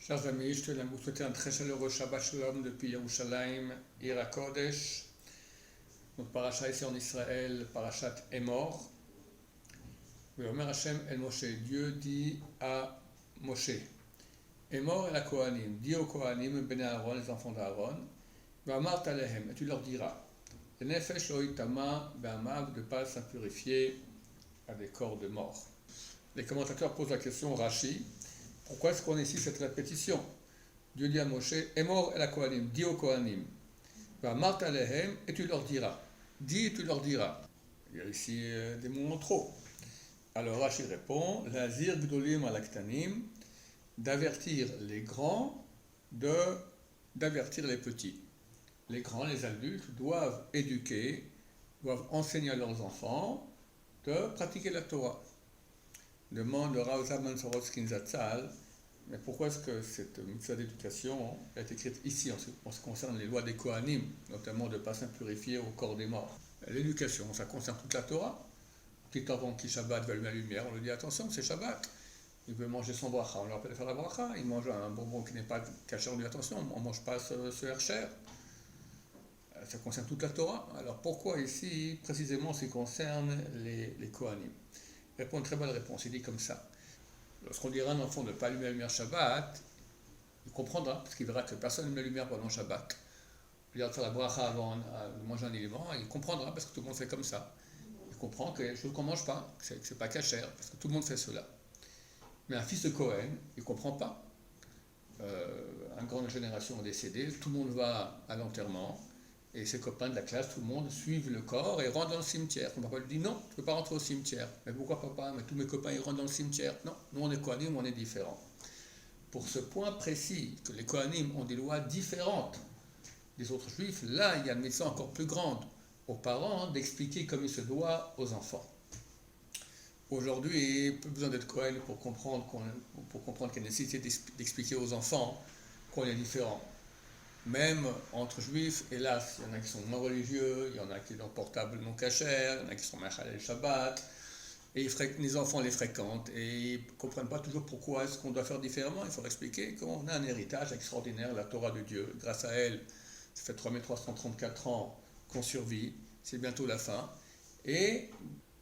Chers amis, je tiens à vous souhaiter un très chaleureux Shabbat Shalom depuis Yerushalayim, Ir HaKodesh. Notre paracha ici en Israël, parachat Emor. Omer Hashem El Moshe, Dieu dit à Moshe, Emor El HaKohanim, dis aux Kohanim, Bnei Aaron, les enfants d'Aaron, V'amart alehem, et tu leur diras, Le nefesh lo itama be'amav, de ne pas s'impurifier à des corps de mort. Les commentateurs posent la question Rashi, pourquoi est-ce qu'on a ici cette répétition? Dieu dit à Moshe, Emor el HaKohanim, dis aux Kohanim, V'amart alehem, et tu leur diras. Dis et tu leur diras. Il y a ici des mots en trop. Alors Rashi répond, Lazir gdolim alaktanim, d'avertir les grands, d'avertir les petits. Les grands, les adultes, doivent éduquer, doivent enseigner à leurs enfants de pratiquer la Torah. Demande Rav Zalman Sorotskin Zatzal, mais pourquoi est-ce que cette mitzvah d'éducation est écrite ici en ce qui concerne les lois des Kohanim, notamment de ne pas s'impurifier au corps des morts? L'éducation, ça concerne toute la Torah. Petit enfant qui Shabbat veut allumer la lumière, on lui dit attention, c'est Shabbat. Il veut manger son bracha, on lui rappelle de faire la bracha. Il mange un bonbon qui n'est pas caché, on lui dit attention, on ne mange pas ce hercher. Ça concerne toute la Torah. Alors pourquoi ici, précisément, ce qui concerne les Kohanim? Il répond une très bonne réponse, il dit comme ça. Lorsqu'on dira à un enfant de ne pas allumer la lumière Shabbat, il comprendra, parce qu'il verra que personne n'allume la lumière pendant Shabbat. Il dira de faire la bracha avant de manger un élément, il comprendra, parce que tout le monde fait comme ça. Il comprend qu'il y a des choses qu'on ne mange pas, que ce n'est pas cachère, parce que tout le monde fait cela. Mais un fils de Cohen, il ne comprend pas. Une grande génération est décédée, tout le monde va à l'enterrement, et ses copains de la classe, tout le monde, suivent le corps et rentrent dans le cimetière. Son papa lui dit non, tu ne peux pas rentrer au cimetière. Mais pourquoi papa? Mais tous mes copains ils rentrent dans le cimetière. Non, nous on est Kohanim, on est différents. Pour ce point précis, que les Kohanim ont des lois différentes des autres juifs, là il y a une mission encore plus grande aux parents d'expliquer comme il se doit aux enfants. Aujourd'hui, pas besoin d'être Kohen pour comprendre qu'il y a nécessité d'expliquer aux enfants qu'on est différents. Même entre juifs, hélas, il y en a qui sont non religieux, il y en a qui ont portable non cachère, il y en a qui sont machal el Shabbat, et les enfants les fréquentent, et ils ne comprennent pas toujours pourquoi est-ce qu'on doit faire différemment. Il faut expliquer qu'on a un héritage extraordinaire, la Torah de Dieu. Grâce à elle, ça fait 3334 ans qu'on survit, c'est bientôt la fin, et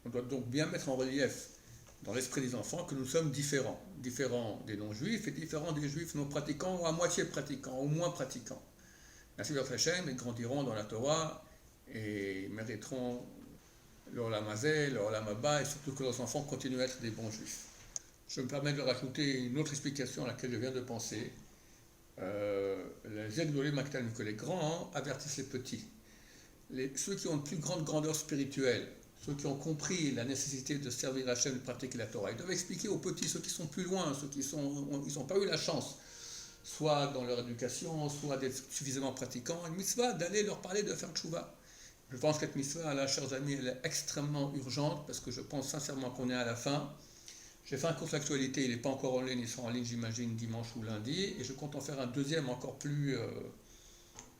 on doit donc bien mettre en relief dans l'esprit des enfants que nous sommes différents des non-juifs et différents des juifs non pratiquants ou à moitié pratiquants, ou moins pratiquants. Ainsi, leur Hachem, ils grandiront dans la Torah et mériteront leur Olam Hazé, leur Olam Haba, et surtout que leurs enfants continuent à être des bons juifs. Je me permets de rajouter une autre explication à laquelle je viens de penser. Les Egdolim Aktanim, que les grands avertissent les petits. Ceux qui ont une plus grande grandeur spirituelle, ceux qui ont compris la nécessité de servir Hachem, de pratiquer la Torah, ils doivent expliquer aux petits, ceux qui sont plus loin, ceux qui n'ont pas eu la chance, soit dans leur éducation, soit d'être suffisamment pratiquants, une mitzvah d'aller leur parler de faire tchouva. Je pense que cette mitzvah, là, chers amis, elle est extrêmement urgente, parce que je pense sincèrement qu'on est à la fin. J'ai fait un cours d'actualité, il n'est pas encore en ligne, il sera en ligne, j'imagine, dimanche ou lundi, et je compte en faire un deuxième encore plus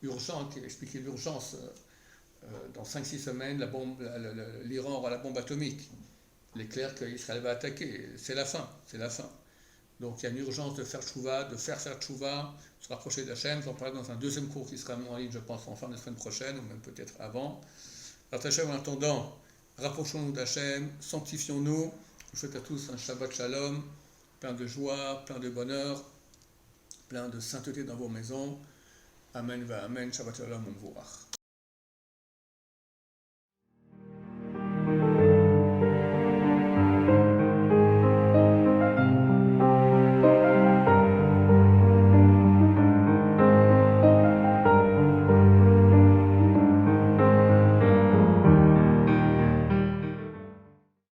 urgent, qui explique l'urgence. Dans 5-6 semaines, l'Iran aura la bombe atomique. Il est clair qu'Israël va attaquer. C'est la fin. Donc il y a une urgence de faire tchouva, de faire tchouva, se rapprocher d'Hachem. J'en parlerai dans un deuxième cours qui sera mis en ligne, je pense, en fin de semaine prochaine, ou même peut-être avant. Alors Hachem, en attendant, rapprochons-nous d'Hachem, sanctifions-nous. Je vous souhaite à tous un Shabbat Shalom, plein de joie, plein de bonheur, plein de sainteté dans vos maisons. Amen va Amen, Shabbat Shalom, Mvurach.